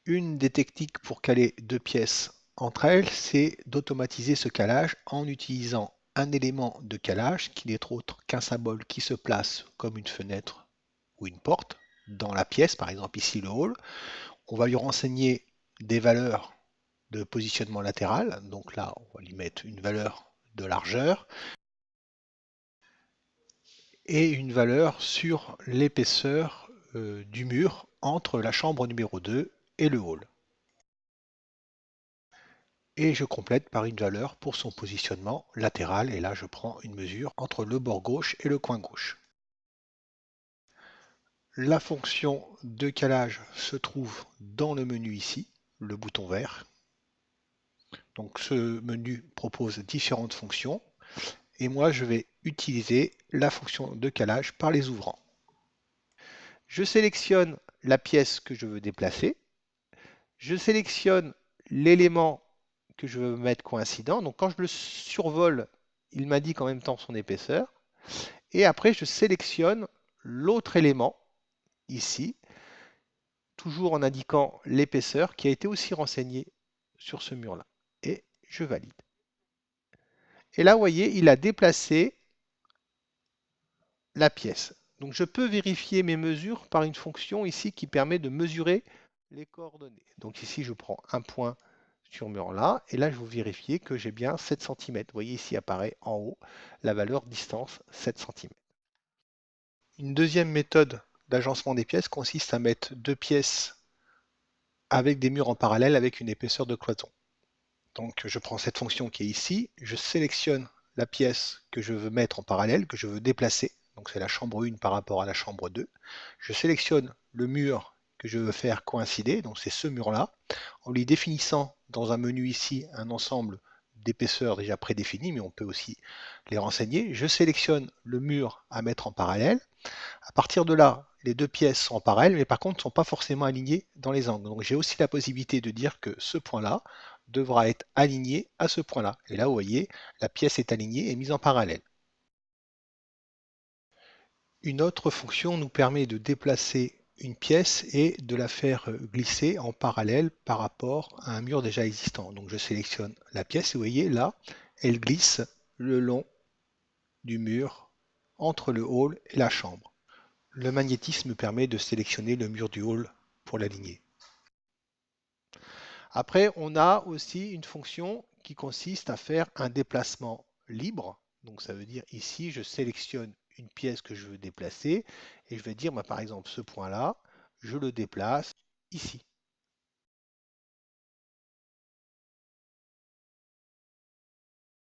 Une des techniques pour caler deux pièces entre elles, c'est d'automatiser ce calage en utilisant un élément de calage qui n'est autre qu'un symbole qui se place comme une fenêtre ou une porte dans la pièce, par exemple ici le hall. On va lui renseigner des valeurs de positionnement latéral, donc là on va lui mettre une valeur de largeur et une valeur sur l'épaisseur du mur entre la chambre numéro 2 et le hall. Et je complète par une valeur pour son positionnement latéral, et là je prends une mesure entre le bord gauche et le coin gauche. La fonction de calage se trouve dans le menu ici, le bouton vert. Donc ce menu propose différentes fonctions, et moi je vais utiliser la fonction de calage par les ouvrants. Je sélectionne la pièce que je veux déplacer, je sélectionne l'élément que je veux mettre coïncident, donc quand je le survole, il m'indique en même temps son épaisseur, et après je sélectionne l'autre élément, ici, toujours en indiquant l'épaisseur qui a été aussi renseignée sur ce mur-là, et je valide. Et là, vous voyez, il a déplacé la pièce. Donc je peux vérifier mes mesures par une fonction ici qui permet de mesurer les coordonnées. Donc ici, je prends un point sur mur là, et là, je vais vérifier que j'ai bien 7 cm. Vous voyez, ici apparaît en haut la valeur distance 7 cm. Une deuxième méthode d'agencement des pièces consiste à mettre deux pièces avec des murs en parallèle avec une épaisseur de cloison. Donc je prends cette fonction qui est ici, je sélectionne la pièce que je veux mettre en parallèle, que je veux déplacer, donc c'est la chambre 1 par rapport à la chambre 2. Je sélectionne le mur que je veux faire coïncider, donc c'est ce mur-là, en lui définissant dans un menu ici un ensemble d'épaisseurs déjà prédéfinies, mais on peut aussi les renseigner. Je sélectionne le mur à mettre en parallèle. À partir de là, les deux pièces sont en parallèle, mais par contre ne sont pas forcément alignées dans les angles. Donc j'ai aussi la possibilité de dire que ce point-là devra être aligné à ce point-là. Et là, vous voyez, la pièce est alignée et mise en parallèle. Une autre fonction nous permet de déplacer une pièce et de la faire glisser en parallèle par rapport à un mur déjà existant. Donc je sélectionne la pièce et vous voyez là, elle glisse le long du mur entre le hall et la chambre. Le magnétisme permet de sélectionner le mur du hall pour l'aligner. Après, on a aussi une fonction qui consiste à faire un déplacement libre. Donc ça veut dire ici, je sélectionne une pièce que je veux déplacer et je vais dire, par exemple, ce point-là, je le déplace ici.